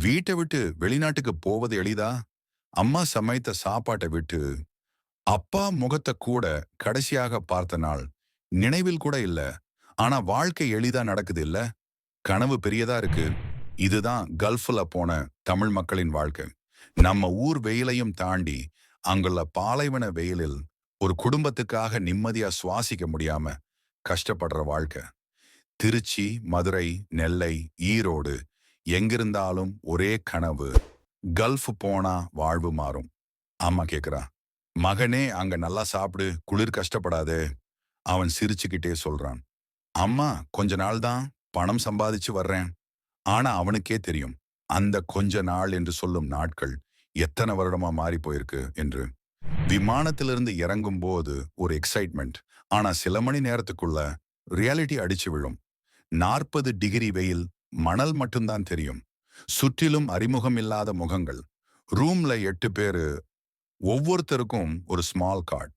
வீட்டை விட்டு வெளிநாட்டுக்கு போவது எளிதா? அம்மா சமைத்த சாப்பாட்டை விட்டு அப்பா முகத்தை கூட கடைசியாக பார்த்த நாள் நினைவில் கூட இல்ல. ஆனா வாழ்க்கை எளிதா நடக்குது இல்ல. கனவு பெரியதா இருக்கு. இதுதான் கல்ஃப்ல போன தமிழ் மக்களின் வாழ்க்கை. நம்ம ஊர் வெயிலையும் தாண்டி அங்குள்ள பாலைவன வெயிலில் ஒரு குடும்பத்துக்காக நிம்மதியா சுவாசிக்க முடியாம கஷ்டப்படுற வாழ்க்கை. திருச்சி, மதுரை, நெல்லை, ஈரோடு எங்கிருந்தாலும் ஒரே கனவு. கல்ஃப் போனா வாழ்வு மாறும். அம்மா கேக்குறா, மகனே அங்க நல்லா சாப்பிடு, குளிர் கஷ்டப்படாதே. அவன் சிரிச்சுக்கிட்டே சொல்றான், அம்மா கொஞ்ச நாள் தான் பணம் சம்பாதிச்சு வர்றேன். ஆனா அவனுக்கே தெரியும், அந்த கொஞ்ச நாள் என்று சொல்லும் நாட்கள் எத்தனை வருடமா மாறி போயிருக்கு என்று. விமானத்திலிருந்து இறங்கும் போது ஒரு எக்ஸைட்மெண்ட். ஆனா சில மணி நேரத்துக்குள்ள ரியாலிட்டி அடிச்சு விழும். 40 டிகிரி வெயில், மணல் மட்டும்தான் தெரியும். சுற்றிலும் அறிமுகம் இல்லாத முகங்கள். ரூம்ல 8 பேரு, ஒவ்வொருத்தருக்கும் ஒரு ஸ்மால் கார்ட்.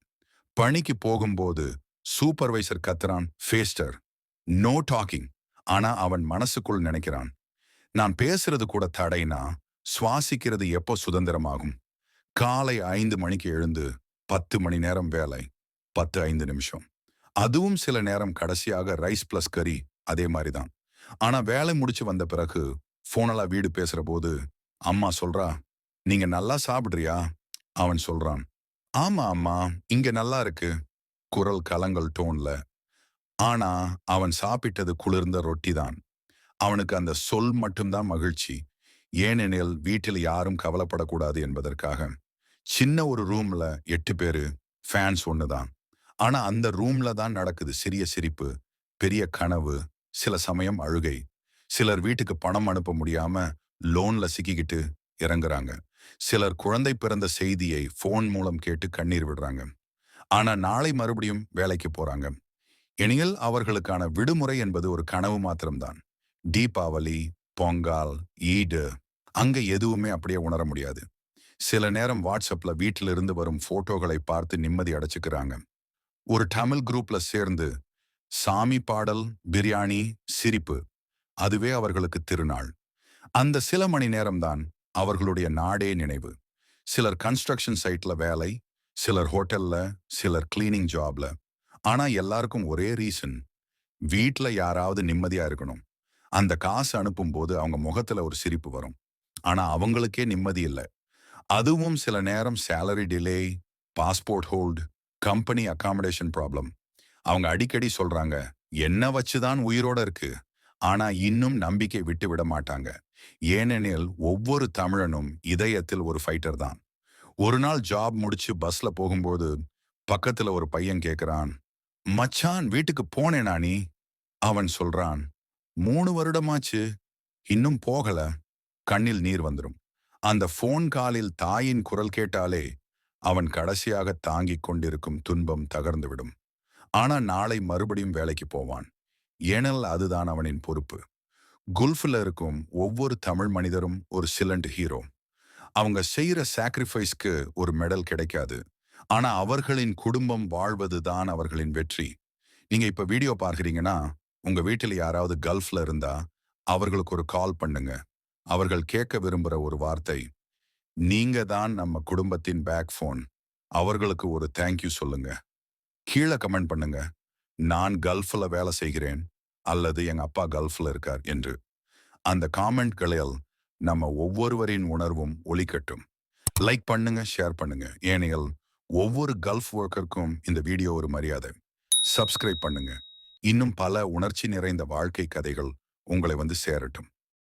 பணிக்கு போகும்போது சூப்பர்வைசர் கத்துறான், ஃபேஸ்டர், நோ டாக்கிங். ஆனா அவன் மனசுக்குள் நினைக்கிறான், நான் பேசுறது கூட தடைனா சுவாசிக்கிறது எப்போ சுதந்திரமாகும்? காலை 5 மணிக்கு எழுந்து 10 மணி நேரம் வேலை, 10 5 நிமிஷம். அதுவும் சில நேரம் கடைசியாக ரைஸ் பிளஸ் கறி. அதே மாதிரிதான். ஆனா வேலை முடிச்சு வந்த பிறகு போனலா வீடு பேசுற போது அம்மா சொல்றா, நீங்க நல்லா சாப்பிடுறியா? அவன் சொல்றான், ஆமா அம்மா, இங்க நல்லா இருக்கு. குரல் கலங்கள் டோன்ல. ஆனா அவன் சாப்பிட்டது குளிர்ந்த ரொட்டி தான். அவனுக்கு அந்த சொல் மட்டும்தான் மகிழ்ச்சி. ஏனெனில் வீட்டில் யாரும் கவலைப்படக்கூடாது என்பதற்காக. சின்ன ஒரு ரூம்ல 8 பேரு, ஃபேன்ஸ் ஒண்ணுதான். ஆனா அந்த ரூம்ல தான் நடக்குது சிறிய சிரிப்பு, பெரிய கனவு, சில சமயம் அழுகை. சிலர் வீட்டுக்கு பணம் அனுப்ப முடியாம லோன்ல சிக்கிக்கிட்டு இறங்குறாங்க. சிலர் குழந்தை பிறந்த செய்தியை போன் மூலம் கேட்டு கண்ணீர் விடுறாங்க. ஆனா நாளை மறுபடியும் வேலைக்கு போறாங்க. எனில் அவர்களுக்கான விடுமுறை என்பது ஒரு கனவு மாத்திரம்தான். தீபாவளி, பொங்கல், ஈடு, அங்க எதுவுமே அப்படியே உணர முடியாது. சில நேரம் வாட்ஸ்அப்ல வீட்டில இருந்து வரும் போட்டோகளை பார்த்து நிம்மதி அடைச்சுக்கிறாங்க. ஒரு தமிழ் குரூப்ல சேர்ந்து சாமி பாடல், பிரியாணி, சிரிப்பு, அதுவே அவர்களுக்கு திருநாள். அந்த சில மணி நேரம்தான் அவர்களுடைய நாடே நினைவு. சிலர் கன்ஸ்ட்ரக்ஷன் சைட்ல வேலை, சிலர் ஹோட்டல்ல, சிலர் கிளீனிங் ஜாப்ல. ஆனா எல்லாருக்கும் ஒரே ரீசன், வீட்ல யாராவது நிம்மதியா இருக்கணும். அந்த காசு அனுப்பும்போது அவங்க முகத்துல ஒரு சிரிப்பு வரும். ஆனா அவங்களுக்கே நிம்மதி இல்ல. அதுவும் சில நேரம் salary delay, passport hold, company accommodation problem. அவங்க அடிக்கடி சொல்றாங்க, என்ன வச்சுதான் உயிரோட இருக்கு. ஆனா இன்னும் நம்பிக்கை விட்டு விட மாட்டாங்க. ஏனெனில் ஒவ்வொரு தமிழனும் இதயத்தில் ஒரு ஃபைட்டர் தான். ஒரு நாள் ஜாப் முடிச்சு பஸ்ல போகும்போது பக்கத்துல ஒரு பையன் கேக்குறான், மச்சான் வீட்டுக்கு போனேனா நீ? அவன் சொல்றான், 3 வருடமாச்சு, இன்னும் போகல. கண்ணில் நீர் வந்துரும். அந்த போன் காலில் தாயின் குரல் கேட்டாலே அவன் கடைசியாக தாங்கிக் கொண்டிருக்கும் துன்பம் தகர்ந்துவிடும். ஆனா நாளை மறுபடியும் வேலைக்கு போவான். ஏனல் அதுதான் அவனின் பொறுப்பு. குல்ஃப்ல இருக்கும் ஒவ்வொரு தமிழ் மனிதரும் ஒரு சிலண்ட் ஹீரோ. அவங்க செய்யற சாக்ரிஃபைஸ்க்கு ஒரு மெடல் கிடைக்காது. ஆனா அவர்களின் குடும்பம் வாழ்வது தான் அவர்களின் வெற்றி. நீங்க இப்ப வீடியோ பார்க்கிறீங்கன்னா, உங்க வீட்டில் யாராவது கல்ஃப்ல இருந்தா அவர்களுக்கு ஒரு கால் பண்ணுங்க. அவர்கள் கேட்க விரும்புற ஒரு வார்த்தை, நீங்க தான் நம்ம குடும்பத்தின் பேக் போன். அவர்களுக்கு ஒரு தேங்க்யூ சொல்லுங்க. கீழே கமெண்ட் பண்ணுங்க, நான் கல்ஃப்ல வேலை செய்கிறேன் அல்லது எங்க அப்பா கல்ஃப்ல இருக்கார் என்று. அந்த காமெண்ட்களில் நம்ம ஒவ்வொருவரின் உணர்வும் ஒலிக்கட்டும். லைக் பண்ணுங்க, ஷேர் பண்ணுங்க. ஏனெனில் ஒவ்வொரு கல்ஃப் ஒர்க்கருக்கும் இந்த வீடியோ ஒரு மரியாதை. சப்ஸ்கிரைப் பண்ணுங்க. இன்னும் பல உணர்ச்சி நிறைந்த வாழ்க்கை கதைகள் உங்களை வந்து சேரட்டும்.